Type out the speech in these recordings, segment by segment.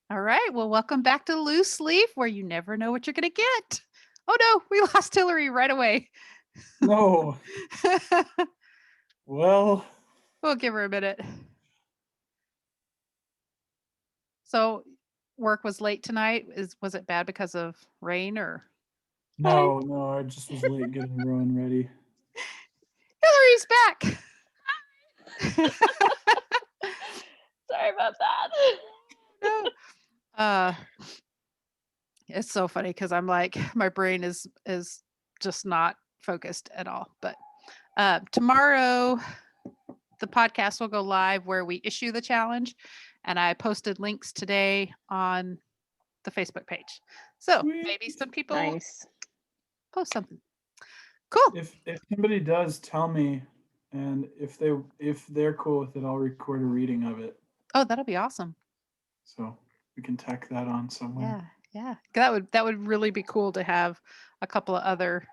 All right. Well, welcome back to Loose Leaf, where you never know what you're going to get. Oh, no, we lost Hillary right away. No. Well, We'll give her a minute. So, work was late tonight. Was it bad because of rain or? Hi. no, I just was late getting Rowan ready. Hillary's back. Sorry about that. No. It's so funny because I'm like, my brain is just not focused at all. But tomorrow, the podcast will go live where we issue the challenge, and I posted links today on the Facebook page. So Sweet. maybe some people Nice. post something. Cool. If somebody does, tell me, and if they're cool with it, I'll record a reading of it. Oh, that'll be awesome. So we can tack that on somewhere. Yeah. That would really be cool to have a couple of other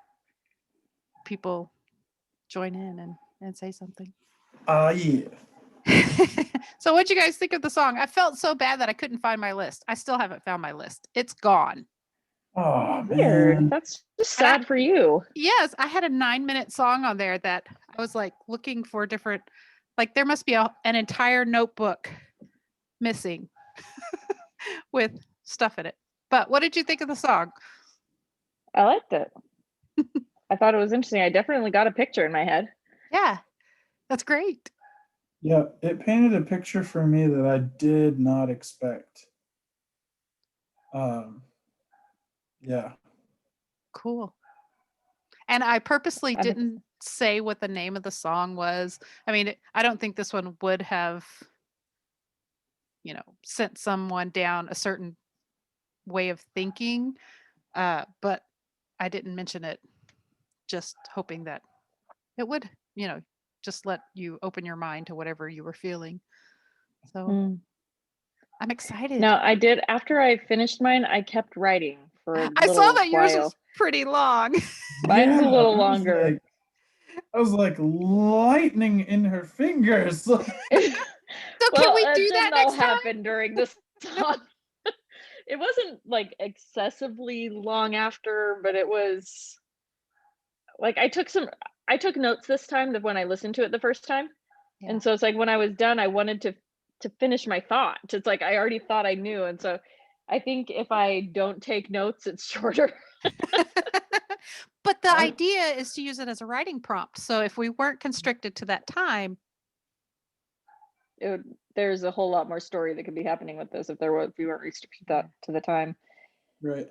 people join in and say something. Yeah. So what'd you guys think of the song? I felt so bad that I couldn't find my list. I still haven't found my list. It's gone. Oh Weird. man. That's just sad for you. Yes, I had a 9-minute song on there that I was like looking for different, like there must be an entire notebook missing with stuff in it. But what did you think of the song? I liked it. I thought it was interesting. I definitely got a picture in my head. Yeah, that's great. Yeah, it painted a picture for me that I did not expect. Yeah. Cool. And I purposely I think- didn't say what the name of the song was. I mean, I don't think this one would have, sent someone down a certain way of thinking. But I didn't mention it, just hoping that it would, just let you open your mind to whatever you were feeling. So I'm excited. No, I did. After I finished mine, I kept writing for a I little saw that yours while. was pretty long. Mine's a little I was longer. I was like lightning in her fingers. So can we do that didn't all next time? happen during this song. It wasn't like excessively long after, but it was like I took notes this time when I listened to it the first time. Yeah. And so it's like when I was done, I wanted to finish my thought. It's like I already thought I knew. And so I think if I don't take notes, it's shorter. But the idea is to use it as a writing prompt. So if we weren't constricted to that time, there's a whole lot more story that could be happening with this if we weren't restricted to the time. Right.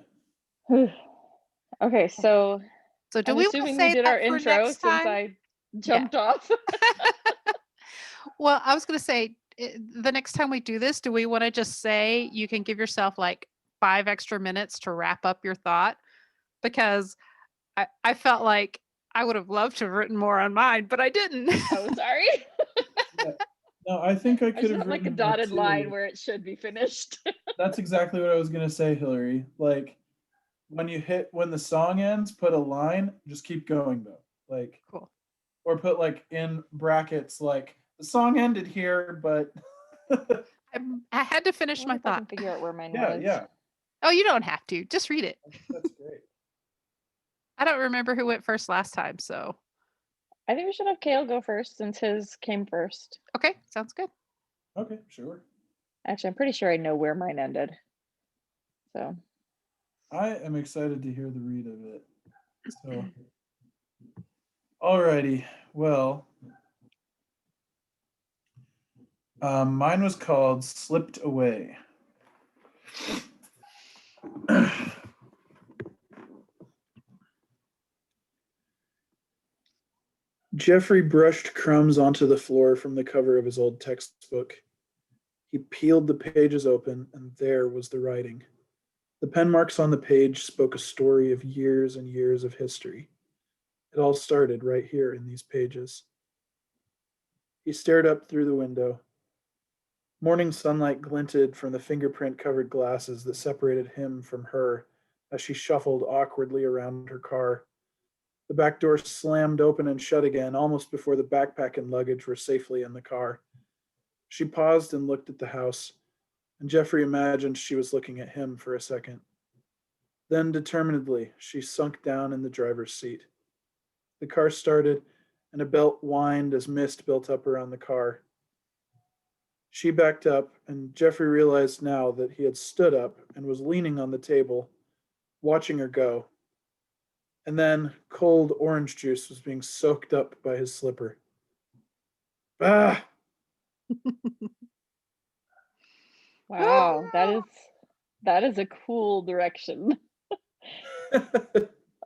Okay, so do I'm we assuming say we did that our for intro next since time? I jumped off. Well, I was going to say the next time we do this, do we want to just say you can give yourself like 5 extra minutes to wrap up your thought? Because I felt like I would have loved to have written more on mine, but I didn't. Oh, sorry. Yeah. No, I think I I could just have have like a written dotted more, too. line where it should be finished. That's exactly what I was gonna say, Hillary. Like when the song ends, put a line, just keep going though. Like Cool. Or put like in brackets like the song ended here, but I had to finish my I thought. can figure out where mine yeah, was. yeah. Oh, you don't have to. Just read it. That's great. I don't remember who went first last time, so. I think we should have Kahle go first since his came first. Okay, sounds good. Okay, sure. Actually, I'm pretty sure I know where mine ended. So I am excited to hear the read of it. So alrighty. Well, mine was called Slipped Away. Jeffrey brushed crumbs onto the floor from the cover of his old textbook. He peeled the pages open, and there was the writing. The pen marks on the page spoke a story of years and years of history. It all started right here in these pages. He stared up through the window. Morning sunlight glinted from the fingerprint-covered glasses that separated him from her as she shuffled awkwardly around her car. The back door slammed open and shut again almost before the backpack and luggage were safely in the car. She paused and looked at the house. and Jeffrey imagined she was looking at him for a second. Then, determinedly, she sunk down in the driver's seat. The car started, and a belt whined as mist built up around the car. She backed up, and Jeffrey realized now that he had stood up and was leaning on the table, watching her go. And then cold orange juice was being soaked up by his slipper. Ah! Wow, that is a cool direction.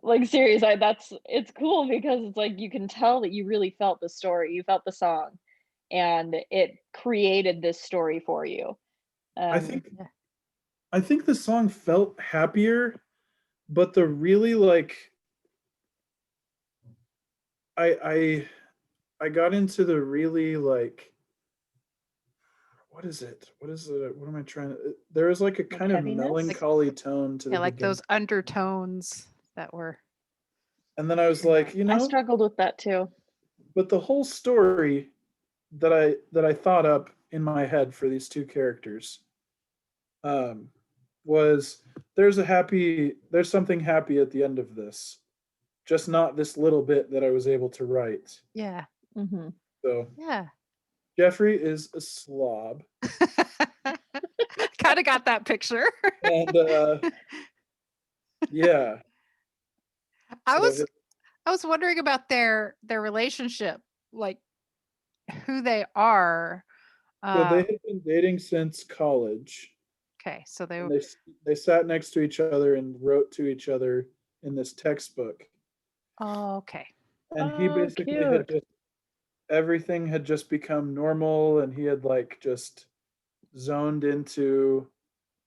Like serious, it's cool because it's like you can tell that you really felt the story, you felt the song, and it created this story for you. I think I think the song felt happier, but the really like I got into the really like what is it? What is it? What am I trying to? There is like a kind of heaviness? melancholy tone to the Yeah, like beginning. those undertones that were. And then I was like, you I know, struggled with that too. but the whole story that I thought up in my head for these two characters um, was there's something happy at the end of this, just not this little bit that I was able to write. Yeah. Hmm. So Yeah. Jeffrey is a slob, Kind of got that picture. and yeah, I so was I was wondering about their relationship, like who they are. they Uh, had been dating since college, okay, so they. and they sat next to each other and wrote to each other in this textbook. Oh, okay. And he Oh, basically had cute. just everything had just become normal, and he had like just zoned into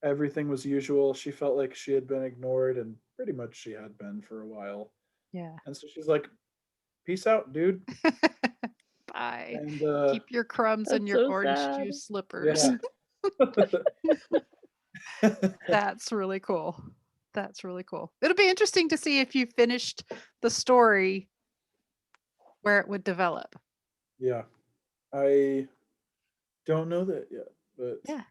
everything was usual. She felt like she had been ignored, and pretty much she had been for a while. Yeah. And so she's like, "Peace out, dude." Bye. And Keep your crumbs in That's your so orange sad. juice slippers. yeah. That's really cool. That's really cool. It'll be interesting to see if you finished the story where it would develop. Yeah. I don't know that yet, but Yeah.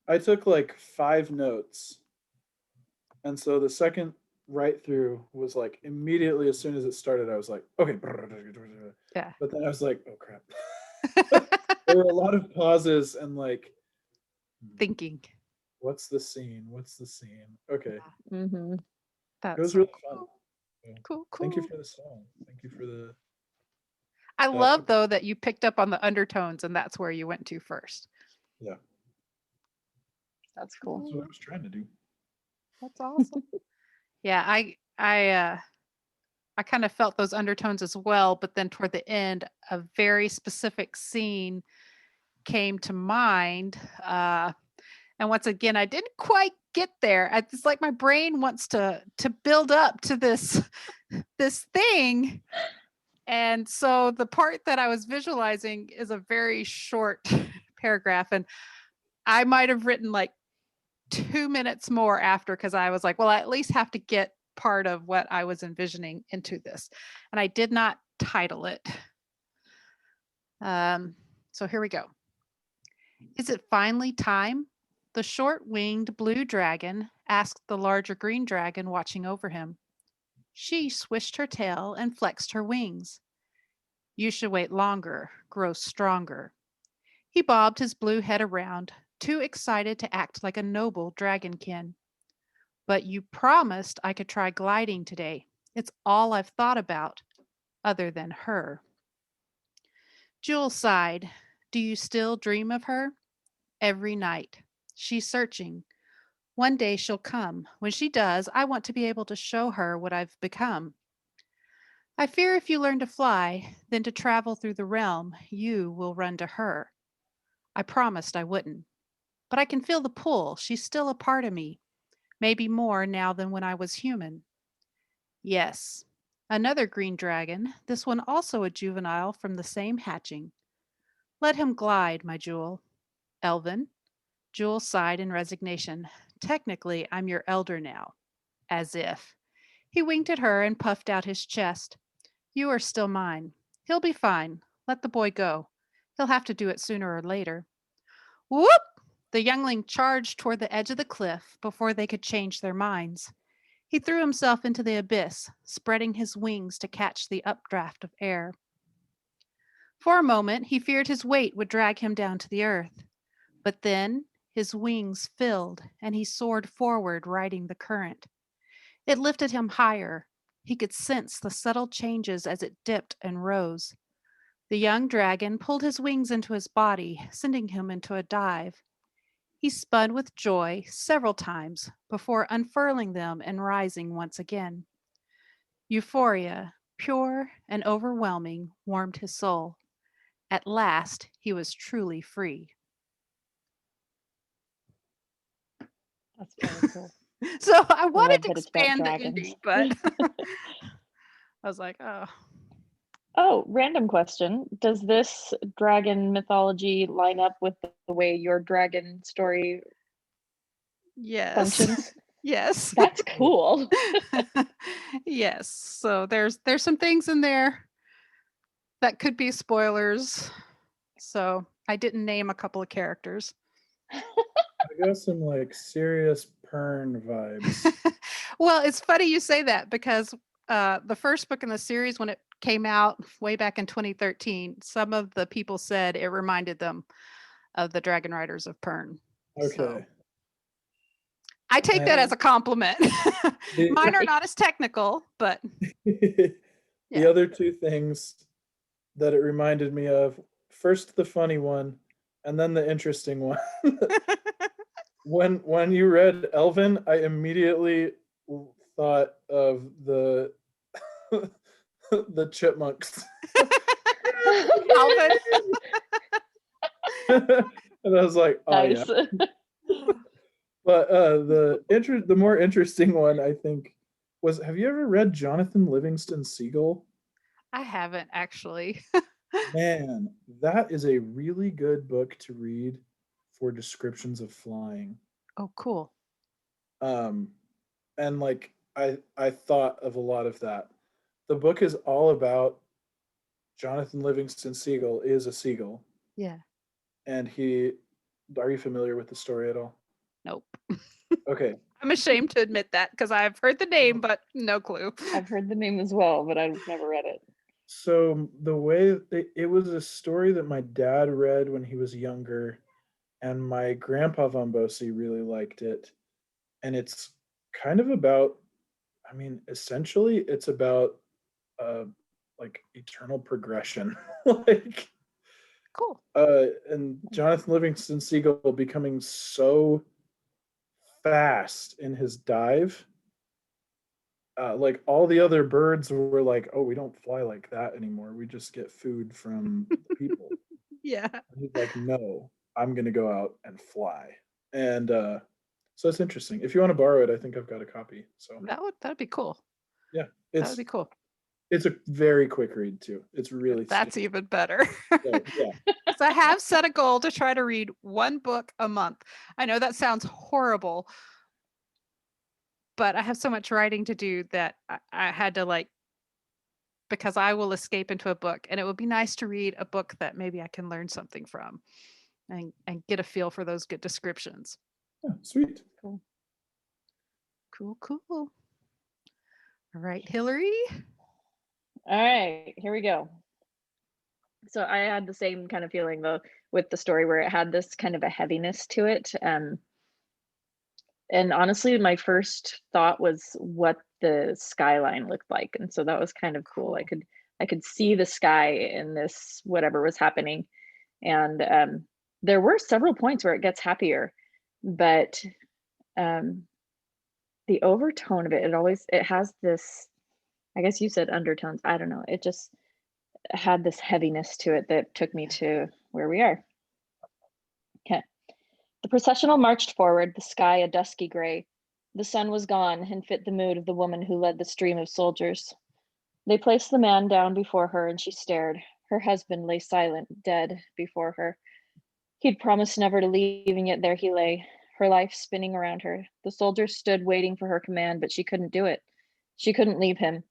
I took like 5 notes. And so the second right through was like immediately as soon as it started, I was like, okay. Yeah. But then I was like, oh crap. There were a lot of pauses and like, Thinking. what's the scene? What's the scene? Okay. Hmm. It That's was so really fun. cool. So, Cool. thank you Cool. for the song. Thank you for I that. love though that you picked up on the undertones and that's where you went to first. Yeah. That's cool. That's what I was trying to do. That's awesome. Yeah, I kind of felt those undertones as well, but then toward the end, a very specific scene came to mind. And once again, I didn't quite get there. It's like my brain wants to build up to this thing. And so the part that I was visualizing is a very short paragraph. And I might have written like 2 minutes more after because I was like, well, I at least have to get part of what I was envisioning into this. And I did not title it. So here we go. Is it finally time? The short winged blue dragon asked the larger green dragon watching over him. She swished her tail and flexed her wings. You should wait longer, grow stronger. He bobbed his blue head around, too excited to act like a noble dragonkin. But you promised I could try gliding today. It's all I've thought about, other than her. Jewel sighed. Do you still dream of her? Every night. She's searching. One day she'll come. When she does, I want to be able to show her what I've become. I fear if you learn to fly, then to travel through the realm, you will run to her. I promised I wouldn't. But I can feel the pull. She's still a part of me. Maybe more now than when I was human. Yes. Another green dragon, this one also a juvenile from the same hatching. Let him glide, my jewel. Elvin. Jewel sighed in resignation. Technically, I'm your elder now. As if. He winked at her and puffed out his chest. You are still mine. He'll be fine. Let the boy go. He'll have to do it sooner or later. Whoop! The youngling charged toward the edge of the cliff before they could change their minds. He threw himself into the abyss, spreading his wings to catch the updraft of air. For a moment, he feared his weight would drag him down to the earth. But then his wings filled and he soared forward, riding the current. It lifted him higher. He could sense the subtle changes as it dipped and rose. The young dragon pulled his wings into his body, sending him into a dive. He spun with joy several times before unfurling them and rising once again. Euphoria, pure and overwhelming, warmed his soul. At last, he was truly free. That's very cool. So I wanted to that it's about expand the dragons. ending, but I was like, oh. Oh, random question. Does this dragon mythology line up with the way your dragon story Yes. functions? Yes. That's cool. Yes. So there's some things in there that could be spoilers. So I didn't name a couple of characters. I got some like serious Pern vibes. Well, it's funny you say that because the first book in the series, when it came out way back in 2013, some of the people said it reminded them of the Dragon Riders of Pern. Okay. So I take that as a compliment. Mine are not as technical, but The yeah. other two things that it reminded me of, first the funny one, and then the interesting one. When you read Elvin, I immediately thought of the the chipmunks. Alvin. And I was like, oh Nice. yeah. But the more interesting one, I think, was, have you ever read Jonathan Livingston Seagull? I haven't actually. Man, that is a really good book to read for descriptions of flying. Oh, cool. And like I thought of a lot of that. The book is all about Jonathan Livingston Seagull is a seagull, Yeah. and are you familiar with the story at all? Nope. Okay. I'm ashamed to admit that because I've heard the name, but no clue. I've heard the name as well, but I've never read it. So the way it was a story that my dad read when he was younger, and my grandpa von-bose really liked it. And it's kind of about, I mean, essentially it's about like eternal progression. Like Cool. and Jonathan Livingston Seagull becoming so fast in his dive. Like all the other birds were like, oh, we don't fly like that anymore. We just get food from people. Yeah. And he's like, no, I'm gonna go out and fly. And so it's interesting. If you want to borrow it, I think I've got a copy. So That'd be cool. yeah, That would be cool. it's a very quick read too. It's really That's even better. so, yeah. So I have set a goal to try to read one book a month. I know that sounds horrible, but I have so much writing to do that I had to because I will escape into a book, and it would be nice to read a book that maybe I can learn something from and get a feel for those good descriptions. Yeah, sweet. Cool. All right, Hillary. All right, here we go. So I had the same kind of feeling though with the story where it had this kind of a heaviness to it. And honestly, my first thought was what the skyline looked like. And so that was kind of cool. I could see the sky in this, whatever was happening. And there were several points where it gets happier, but the overtone of it has this, I guess you said undertones. I don't know. It just had this heaviness to it that took me to where we are. Okay. The processional marched forward, the sky a dusky gray. The sun was gone and fit the mood of the woman who led the stream of soldiers. They placed the man down before her and she stared. Her husband lay silent, dead before her. He'd promised never to leave, and yet there he lay, her life spinning around her. The soldiers stood waiting for her command, but she couldn't do it. She couldn't leave him.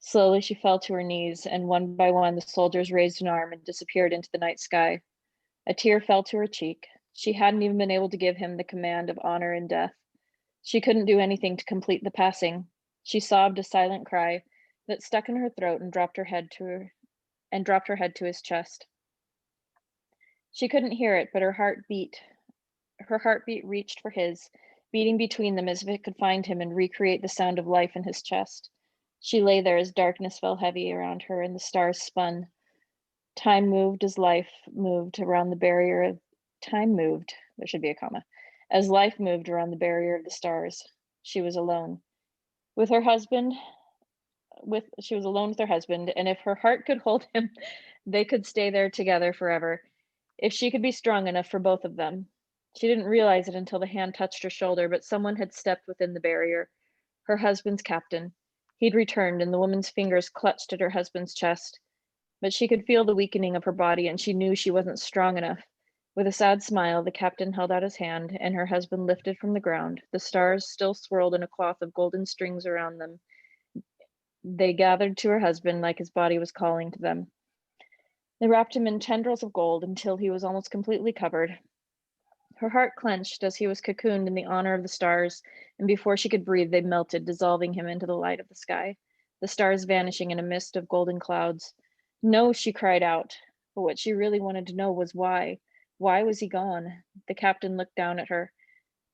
Slowly she fell to her knees, and one by one the soldiers raised an arm and disappeared into the night sky. A tear fell to her cheek. She hadn't even been able to give him the command of honor in death. She couldn't do anything to complete the passing. She sobbed a silent cry that stuck in her throat and dropped her head to his chest. She couldn't hear it, but her heartbeat reached for his, beating between them as if it could find him and recreate the sound of life in his chest. She lay there as darkness fell heavy around her and the stars spun. Time moved as life moved around the barrier of time moved. There should be a comma. As life moved around the barrier of the stars, she was alone. With her husband, she was alone with her husband, and if her heart could hold him, they could stay there together forever. If she could be strong enough for both of them. She didn't realize it until the hand touched her shoulder, but someone had stepped within the barrier. Her husband's captain. He'd returned, and the woman's fingers clutched at her husband's chest. But she could feel the weakening of her body, and she knew she wasn't strong enough. With a sad smile, the captain held out his hand, and her husband lifted from the ground. The stars still swirled in a cloth of golden strings around them. They gathered to her husband like his body was calling to them. They wrapped him in tendrils of gold until he was almost completely covered. Her heart clenched as he was cocooned in the honor of the stars, and before she could breathe, they melted, dissolving him into the light of the sky, the stars vanishing in a mist of golden clouds. No, she cried out, but what she really wanted to know was why. Why was he gone? The captain looked down at her.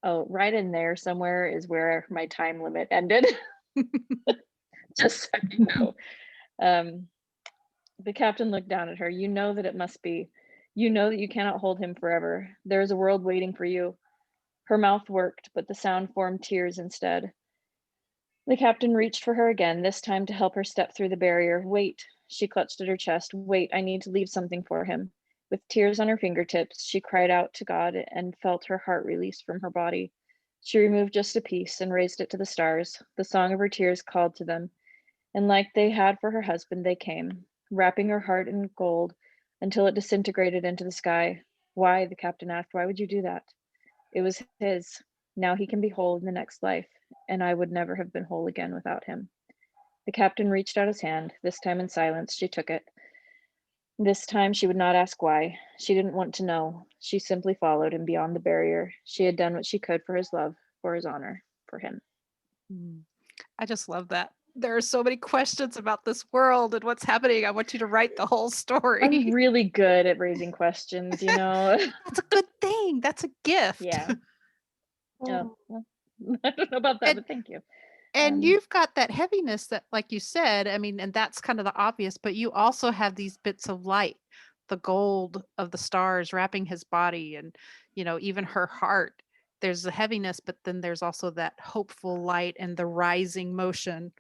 Oh, right in there somewhere is where my time limit ended. Just so you know. The captain looked down at her. You know that it must be. You know that you cannot hold him forever. There is a world waiting for you. Her mouth worked, but the sound formed tears instead. The captain reached for her again, this time to help her step through the barrier. Wait, she clutched at her chest. Wait, I need to leave something for him. With tears on her fingertips, she cried out to God and felt her heart release from her body. She removed just a piece and raised it to the stars. The song of her tears called to them, and like they had for her husband, they came, wrapping her heart in gold until it disintegrated into the sky. Why? The captain asked. Why would you do that? It was his. Now he can be whole in the next life, and I would never have been whole again without him. The captain reached out his hand. This time in silence, she took it. This time she would not ask why. She didn't want to know. She simply followed him beyond the barrier. She had done what she could for his love, for his honor, for him. I just love that. There are so many questions about this world and what's happening. I want you to write the whole story. I'm really good at raising questions, you know. That's a good thing. That's a gift. Yeah. Oh, well, I don't know about that, but thank you. And you've got that heaviness that, like you said, I mean, and that's kind of the obvious, but you also have these bits of light, the gold of the stars wrapping his body and, even her heart. There's the heaviness, but then there's also that hopeful light and the rising motion.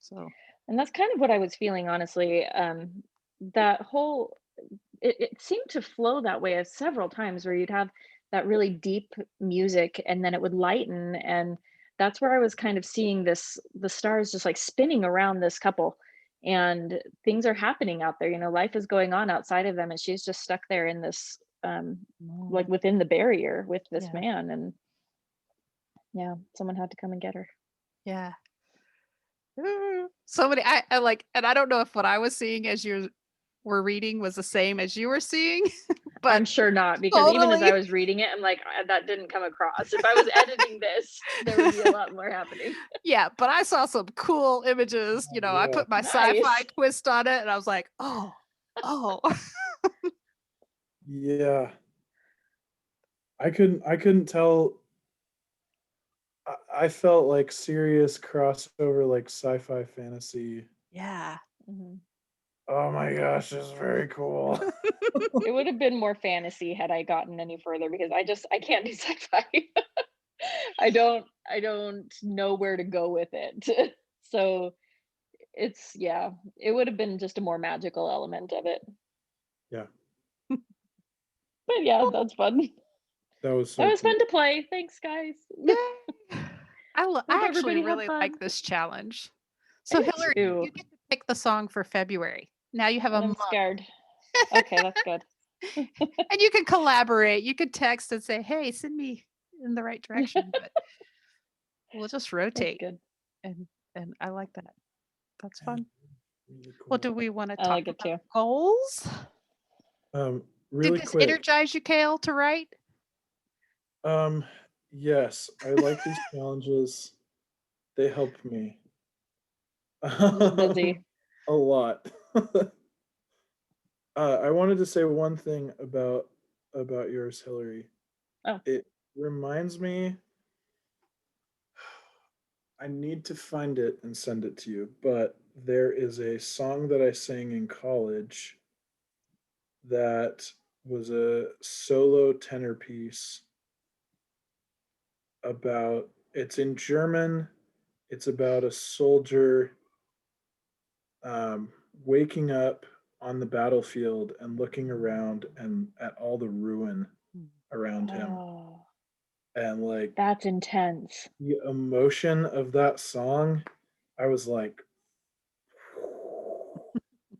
So, and that's kind of what I was feeling, honestly. That whole, it seemed to flow that way as several times where you'd have that really deep music and then it would lighten, and that's where I was kind of seeing the stars just like spinning around this couple, and things are happening out there, life is going on outside of them, and she's just stuck there in this like within the barrier with this man, and someone had to come and get her. Yeah. So many, I like, and I don't know if what I was seeing as you were reading was the same as you were seeing, but I'm sure not, because even as I was reading it, I'm like, that didn't come across. If I was editing this, there would be a lot more happening. Yeah, but I saw some cool images. I put my sci-fi twist on it, and I was like, oh. Yeah. I couldn't tell. I felt like serious crossover, like sci-fi fantasy. Yeah. Mm-hmm. Oh my gosh, this is very cool. It would have been more fantasy had I gotten any further, because I can't do sci-fi. I don't know where to go with it. So it would have been just a more magical element of it. Yeah. But yeah, that's fun. That was cool. fun to play. Thanks, guys. I actually really like this challenge. So Hillary, you get to pick the song for February. Now you have a month. I'm scared. Okay, that's good. And you can collaborate. You could text and say, "Hey, send me in the right direction." But we'll just rotate. That's good. And I like that. That's fun. Really cool. Well, do we want to talk about too. goals? Really Did this quick. energize you, Kahle, to write? Yes, I like these challenges. They help me. Keep you busy. A lot. I wanted to say one thing about yours, Hillary. Oh. It reminds me. I need to find it and send it to you, but there is a song that I sang in college that was a solo tenor piece about, it's in German. It's about a soldier um, waking up on the battlefield and looking around and at all the ruin around him. Oh, And like that's intense. the emotion of that song, I was like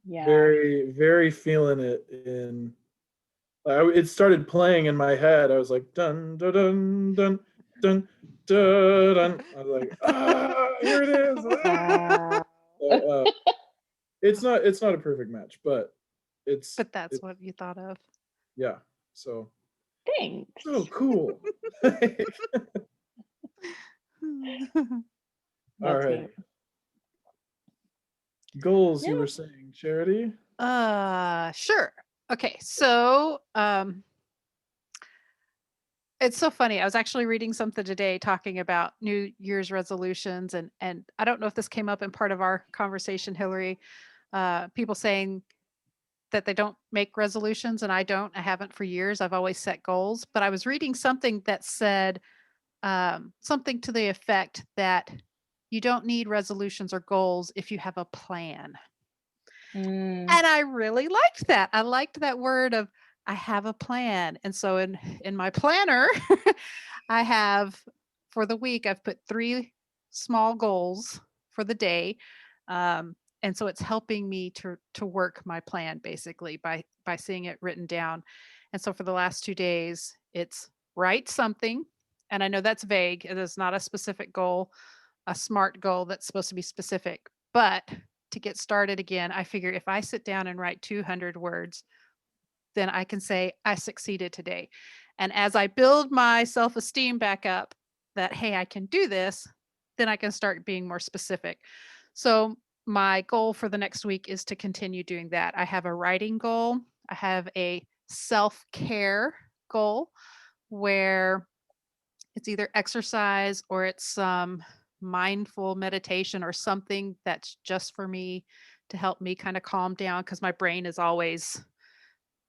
Yeah. very, very feeling it in. It started playing in my head. I was like, dun dun dun dun dun dun. Dun. I was like, here it is. Wow. So, it's not a perfect match, but But that's it's what you thought of. yeah. So Thanks. cool. All That's right, neat. goals. Yeah. You were saying, Charity. Sure. Okay. So, it's so funny. I was actually reading something today talking about New Year's resolutions, and I don't know if this came up in part of our conversation, Hillary. People saying that they don't make resolutions, and I don't. I haven't for years. I've always set goals, but I was reading something that said something to the effect that you don't need resolutions or goals if you have a plan. Mm, And I really liked that. I liked that word of I have a plan. And so in my planner, I have for the week I've put 3 small goals for the day. And so it's helping me to work my plan basically by seeing it written down. And so for the last 2 days, it's write something. And I know that's vague. It is not a specific goal, a SMART goal that's supposed to be specific. But to get started again, I figure if I sit down and write 200 words, then I can say I succeeded today. And as I build my self esteem back up that, hey, I can do this, then I can start being more specific. So, my goal for the next week is to continue doing that. I have a writing goal, I have a self care goal where it's either exercise or it's some mindful meditation or something that's just for me to help me kind of calm down because my brain is always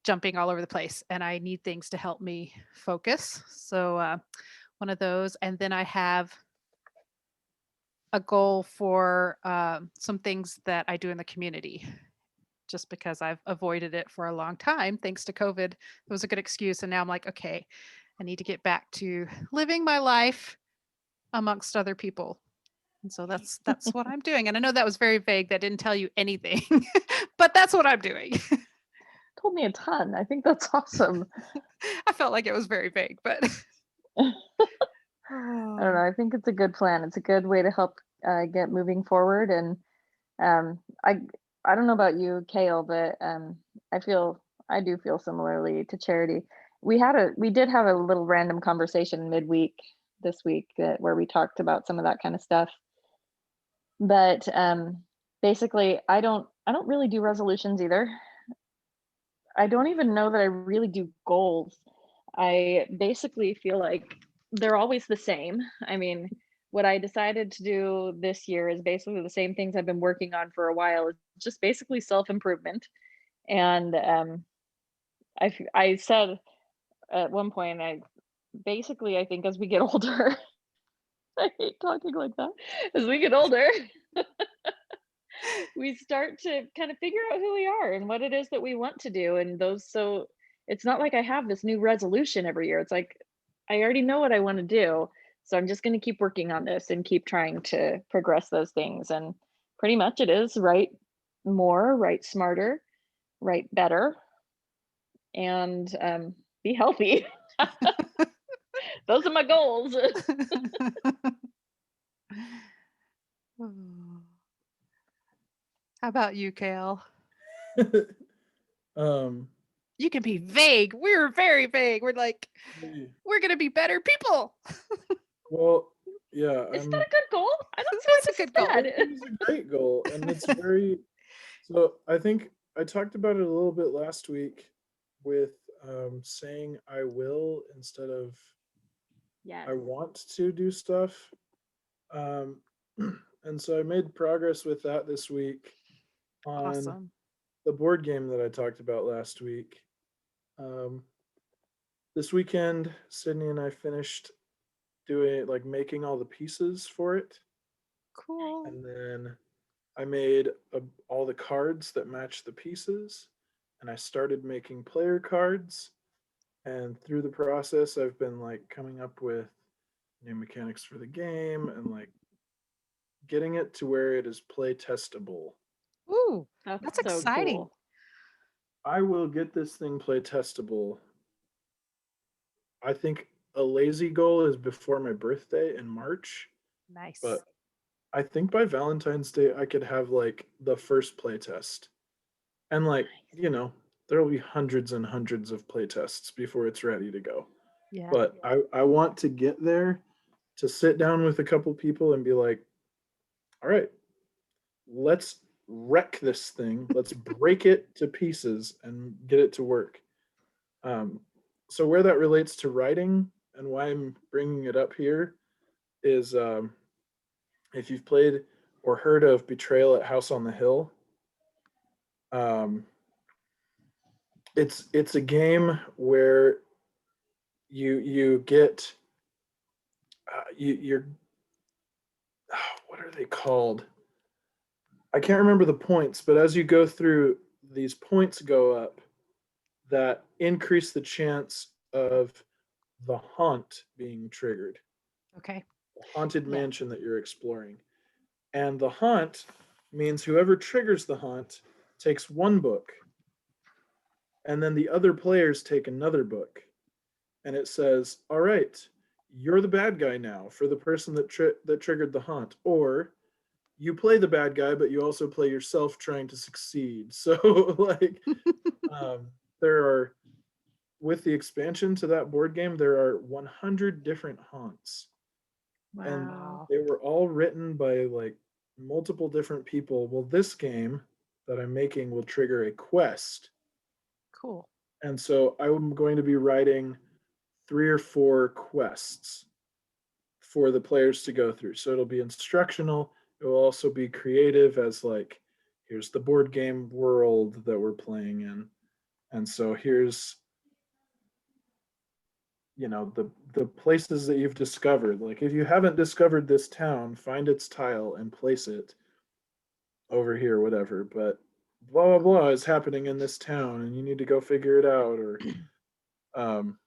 jumping all over the place and I need things to help me focus. So, one of those. And then I have a goal for some things that I do in the community just because I've avoided it for a long time. Thanks to COVID, it was a good excuse. And now I'm like, okay, I need to get back to living my life amongst other people. And so that's what I'm doing. And I know that was very vague. That didn't tell you anything, but that's what I'm doing. told me a ton. I think that's awesome. I felt like it was very vague, but I don't know. oh, I think it's a good plan. It's a good way to help get moving forward. And um, I I don't know about you, Kale, but I feel I do feel similarly to Charity. We did have a little random conversation midweek this week where we talked about some of that kind of stuff. But basically, I don't really do resolutions either. I don't even know that I really do goals. I basically feel like they're always the same. I mean, what I decided to do this year is basically the same things I've been working on for a while. It's just basically self improvement. And I said at one point, I think as we get older, I hate talking like that. As we get older, we start to kind of figure out who we are and what it is that we want to do. And those, so it's not like I have this new resolution every year. It's like I already know what I want to do. So I'm just going to keep working on this and keep trying to progress those things. And pretty much it is write more, write smarter, write better, and be healthy. Those are my goals. how about you, Kale? um, You can be vague. We're very vague. We're like, Hey, we're gonna be better people. well, yeah, Is that a good goal? I don't see That's why a this is good goal. bad. it is a great goal, and it's very. So I think I talked about it a little bit last week with saying I will instead of Yes. I want to do stuff. Um, and so I made progress with that this week on Awesome. the board game that I talked about last week. Um, this weekend, Sydney and I finished doing like making all the pieces for it, Cool. and then I made all the cards that match the pieces, and I started making player cards. And through the process, I've been like coming up with new mechanics for the game and like getting it to where it is play testable. Ooh, That's that's so exciting. cool. I will get this thing play testable. I think a lazy goal is before my birthday in March, Nice. but I think by Valentine's Day I could have like the first play test. And like, there will be hundreds and hundreds of play tests before it's ready to go. Yeah. But I want to get there to sit down with a couple people and be like, all right, let's wreck this thing. Let's break it to pieces and get it to work. Um, so where that relates to writing and why I'm bringing it up here is if you've played or heard of Betrayal at House on the Hill, um, it's a game where you get you're what are they called? I can't remember the points, but as you go through, these points go up that increase the chance of the haunt being triggered, Okay. the haunted Yeah. mansion that you're exploring. And the haunt means whoever triggers the haunt takes one book, and then the other players take another book. And it says, all right, you're the bad guy now for the person that triggered the haunt. Or you play the bad guy, but you also play yourself trying to succeed. So, like, there are, with the expansion to that board game, there are 100 different haunts. And Wow. they were all written by like multiple different people. Well, this game that I'm making will trigger a quest. Cool. And so I'm going to be writing 3 or 4 quests for the players to go through. So it'll be instructional. It will also be creative as like, here's the board game world that we're playing in. And so here's the places that you've discovered. Like if you haven't discovered this town, find its tile and place it over here, whatever. But blah blah blah is happening in this town and you need to go figure it out. Or um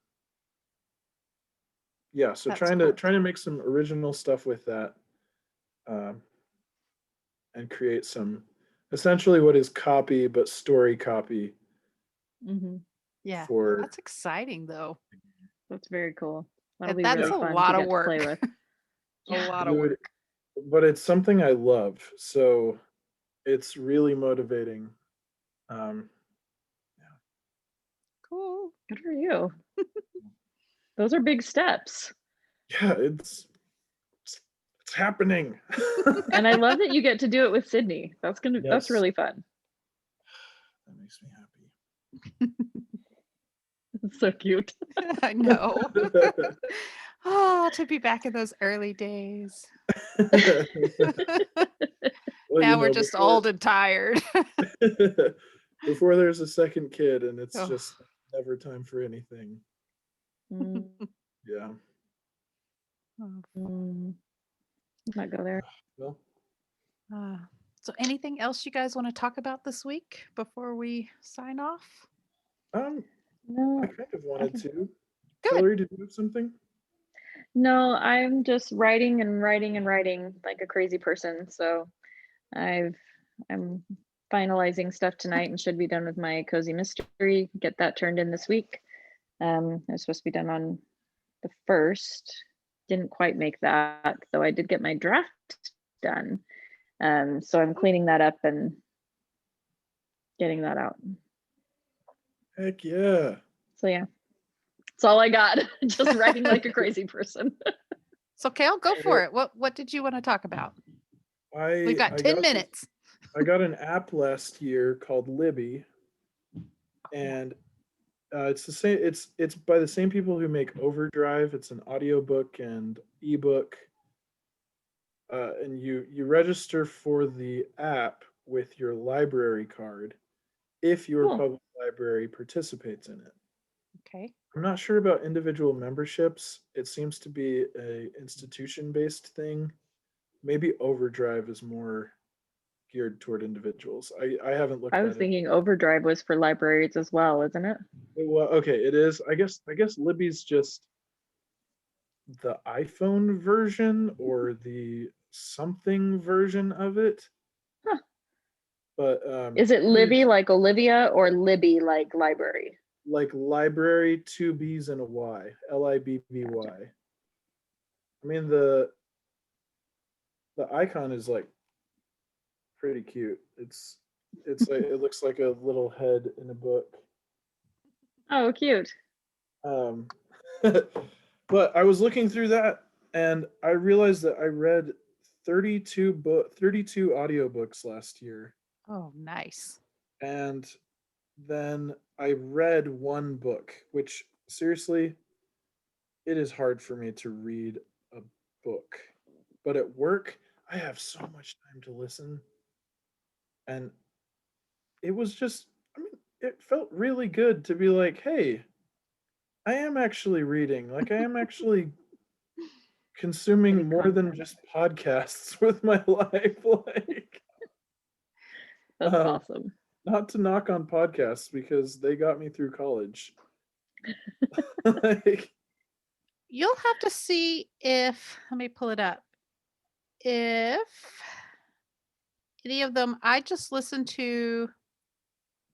yeah, so That's trying cool. to make some original stuff with that, um and create some essentially what is copy but story copy Mm-hmm. Yeah. for That's exciting though. That's very cool. That'll And be that's really a fun lot to of get to work. play with. A Yeah. lot of Dude, work. but it's something I love. So it's really motivating. Um, Cool. Good for you. Those are big steps. yeah, it's happening. And I love that you get to do it with Sydney. That's Yes, really fun. that makes me happy. It's so cute. I know. Oh, to be back in those early days. Well, Now we're just old and tired. before there's a second kid, and it's Oh. just never time for anything. Mm, Yeah. let's not go there. Well, Uh, so anything else you guys want to talk about this week before we sign off? No, I kind of wanted to. Good. Hillary, did you have something? no, I'm just writing and writing and writing like a crazy person. So I'm finalizing stuff tonight and should be done with my cozy mystery. Get that turned in this week. It was supposed to be done on the 1st. Didn't quite make that, though I did get my draft done. So I'm cleaning that up and getting that out. Heck yeah. So yeah, that's all I got. Just writing like a crazy person. So Kahle, go for it. What did you want to talk about? We've got 10 minutes. I got an app last year called Libby, and it's the same. It's by the same people who make Overdrive. It's an audiobook and ebook, and you register for the app with your library card if your Cool. public library participates in it. Okay. I'm not sure about individual memberships. It seems to be a institution-based thing. Maybe Overdrive is more geared toward individuals. I haven't looked I at was it. thinking Overdrive was for libraries as well, isn't it? Well, okay, it is. I guess Libby's just the iPhone version or the something version of it. Huh. But Is it Libby like Olivia or Libby like library? like library, two B's and a Y, Libby. Gotcha. I mean the icon is like pretty cute. It's like it looks like a little head in a book. Oh, cute. But I was looking through that and I realized that I read 32 audiobooks last year. Oh, nice. And then I read one book, which seriously, it is hard for me to read a book. But at work, I have so much time to listen. And it was just, I mean, it felt really good to be like, hey, I am actually reading. Like, I am actually consuming Getting more than content. just podcasts with my life. Like, That's awesome. not to knock on podcasts because they got me through college. Like, You'll have to see if, let me pull it up. If any of them, I just listened to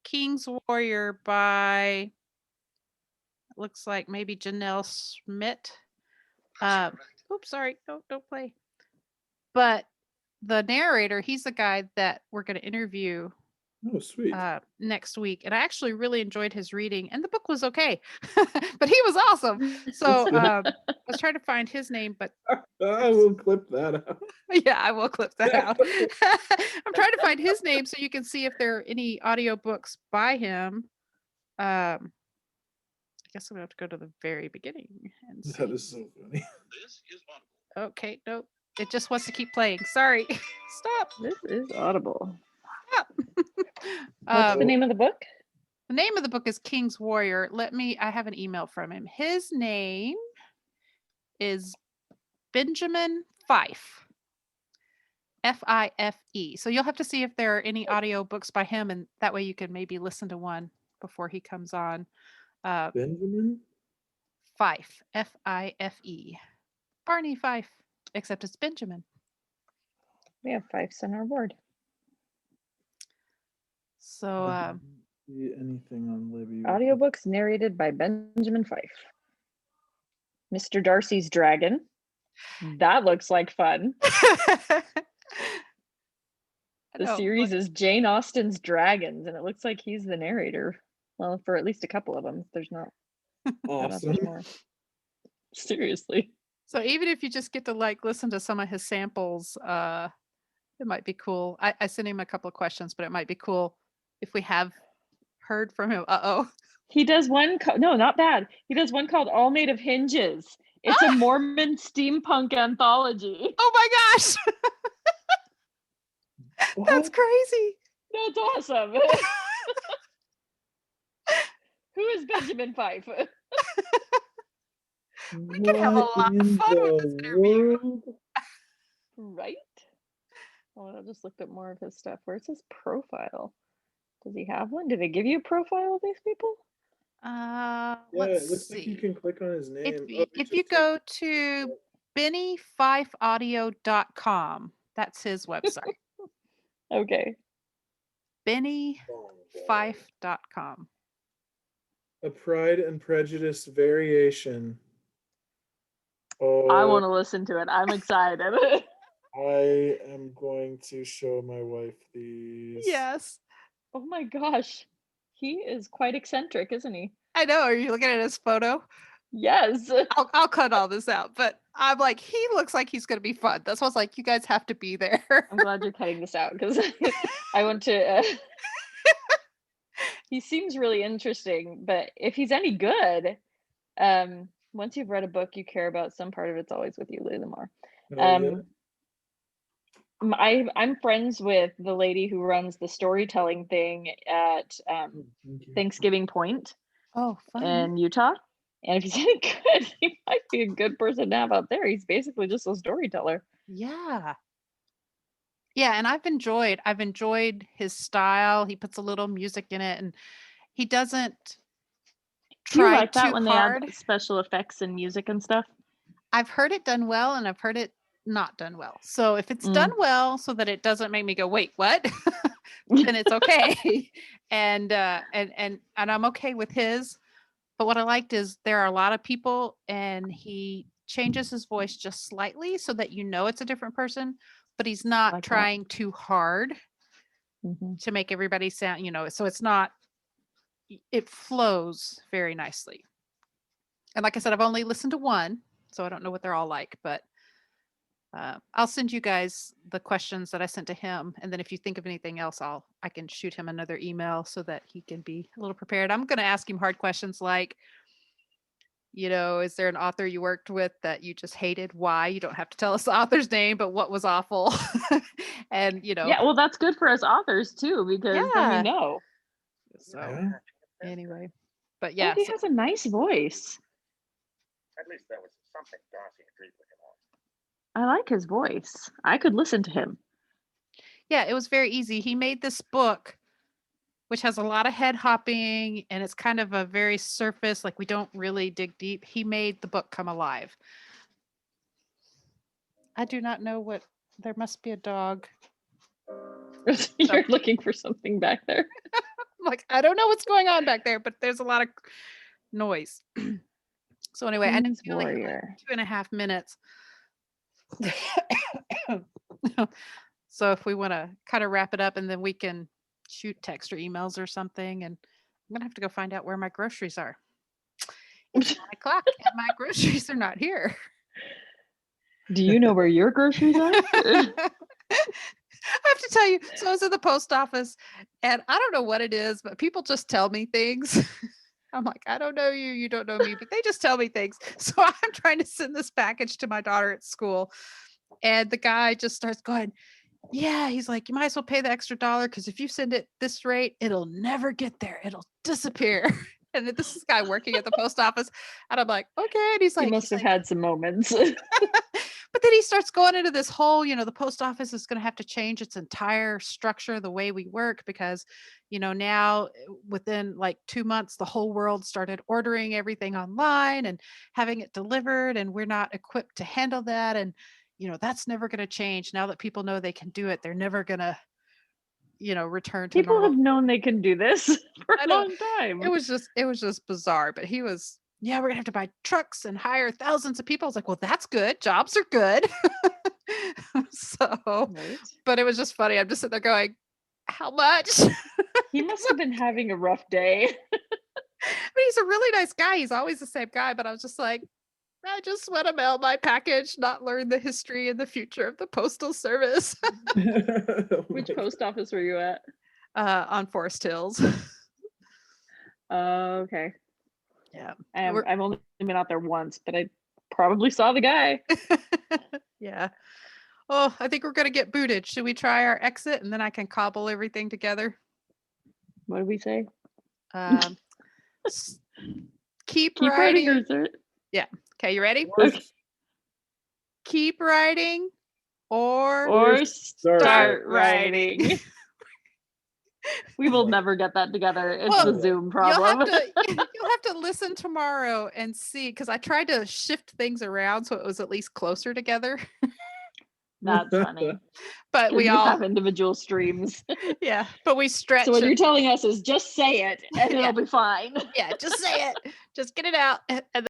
King's Warrior by, looks like maybe Janelle Schmidt. Oops, sorry. Don't play. But the narrator, he's the guy that we're going to interview oh, sweet. next week. And I actually really enjoyed his reading, and the book was okay, but he was awesome. So I was trying to find his name, but I will clip that out. yeah, I will clip that out. I'm trying to find his name so you can see if there are any audiobooks by him. I guess I'm going to have to go to the very beginning and see. That is so funny. Okay, nope. It just wants to keep playing. Sorry. Stop. This is Audible. Stop. What's the name of the book? The name of the book is King's Warrior. I have an email from him. His name is Benjamin Fife. Fife. So you'll have to see if there are any audio books by him, and that way you can maybe listen to one before he comes on. Benjamin? Fife. Fife. Barney Fife, except it's Benjamin. We have Fifes on our board. So see anything on Libby? Audiobooks narrated by Benjamin Fife. Mr. Darcy's Dragon. That looks like fun. The series is Jane Austen's Dragons, and it looks like he's the narrator. Well, for at least a couple of them. There's not. Awesome. There's more. Seriously. So even if you just get to like listen to some of his samples, it might be cool. I sent him a couple of questions, but it might be cool if we have heard from him. He does one. No, not bad. He does one called All Made of Hinges. It's a Mormon steampunk anthology. Oh my gosh. That's crazy. That's awesome. Who is Benjamin Fife? We could have a lot of fun with this interview. Right? Oh, I just looked at more of his stuff. Where's his profile? Does he have one? Do they give you a profile of these people? Yeah, let's it looks see. like you can click on his name. If you go to BennyFifeAudio.com, that's his website. Okay. BennyFife.com. A Pride and Prejudice variation. Oh, I want to listen to it. I'm excited. I am going to show my wife these. Yes. Oh my gosh. He is quite eccentric, isn't he? I know. Are you looking at his photo? Yes. I'll cut all this out, but I'm like, he looks like he's gonna be fun. That's why I was like, you guys have to be there. I'm glad you're cutting this out because I went to. He seems really interesting, but if he's any good, once you've read a book you care about, some part of it's always with you, Lamar. Oh, yeah. I'm friends with the lady who runs the storytelling thing at Thank you. Thanksgiving Point Oh, fun. in Utah. And if he's any good, he might be a good person to have out there. He's basically just a storyteller. Yeah. Yeah, and I've enjoyed his style. He puts a little music in it, and he doesn't Do you try like that too when hard. they add special effects and music and stuff? I've heard it done well, and I've heard it not done well. So if it's done well, so that it doesn't make me go, "Wait, what?" then it's okay. and I'm okay with his. But what I liked is there are a lot of people, and he changes his voice just slightly so that you know it's a different person, but he's not Like that. trying too hard Mhm. to make everybody sound, so it's not, it flows very nicely. And like I said, I've only listened to one, so I don't know what they're all like, but I'll send you guys the questions that I sent to him. And then if you think of anything else, I can shoot him another email so that he can be a little prepared. I'm going to ask him hard questions like, is there an author you worked with that you just hated? Why? You don't have to tell us the author's name, but what was awful? And, Yeah, well, that's good for us authors too, because then Yeah. we know. So Yeah. anyway, but Yeah, yeah, he so- has a nice voice. At least there was something Darcy agreed with him on. I like his voice. I could listen to him. yeah, it was very easy. He made this book, which has a lot of head hopping, and it's kind of a very surface, like we don't really dig deep. He made the book come alive. I do not know what, there must be a dog. You're looking for something back there. I'm like, I don't know what's going on back there, but there's a lot of noise. So anyway, I King's we only have like Warrior. 2.5 minutes. So if we want to kind of wrap it up, and then we can shoot text or emails or something, and I'm gonna have to go find out where my groceries are. It's 9:00 and my groceries are not here. Do you know where your groceries are? I have to tell you, so I was at the post office, and I don't know what it is, but people just tell me things. I'm like, I don't know you, you don't know me, but they just tell me things. So I'm trying to send this package to my daughter at school, and the guy just starts going, yeah, he's like, you might as well pay the extra $1 because if you send it this rate, it'll never get there. It'll disappear. And this is a guy working at the post office. And I'm like, okay. And he's He like, must have had some moments. but then he starts going into this whole, the post office is going to have to change its entire structure, the way we work, because, now within like 2 months, the whole world started ordering everything online and having it delivered. And we're not equipped to handle that. And, that's never going to change. Now that people know they can do it, they're never going to, return to People normal. have known they can do this for I a know. long time. It was just bizarre, but he was, yeah, we're gonna have to buy trucks and hire thousands of people. I was like, well, that's good. Jobs are good. So, Right? but it was just funny. I'm just sitting there going, how much? He must have been having a rough day. But he's a really nice guy. He's always the same guy. But I was just like, I just want to mail my package, not learn the history and the future of the postal service. Which post office were you at? On Forest Hills. Okay. Yeah. I've only been out there once, but I probably saw the guy. Yeah. Oh, I think we're gonna get booted. Should we try our exit and then I can cobble everything together? What did we say? S- keep Keep writing. writing, or Okay, you ready? Okay. Keep writing or start start writing. We will never get that together. It's Well, the Zoom you'll problem. have to listen tomorrow and see, because I tried to shift things around so it was at least closer together. That's funny. But we We all have individual streams. yeah, but we stretch. So what and- you're telling us is just say it and Yeah. it'll be fine. yeah, just say it. Just get it out. And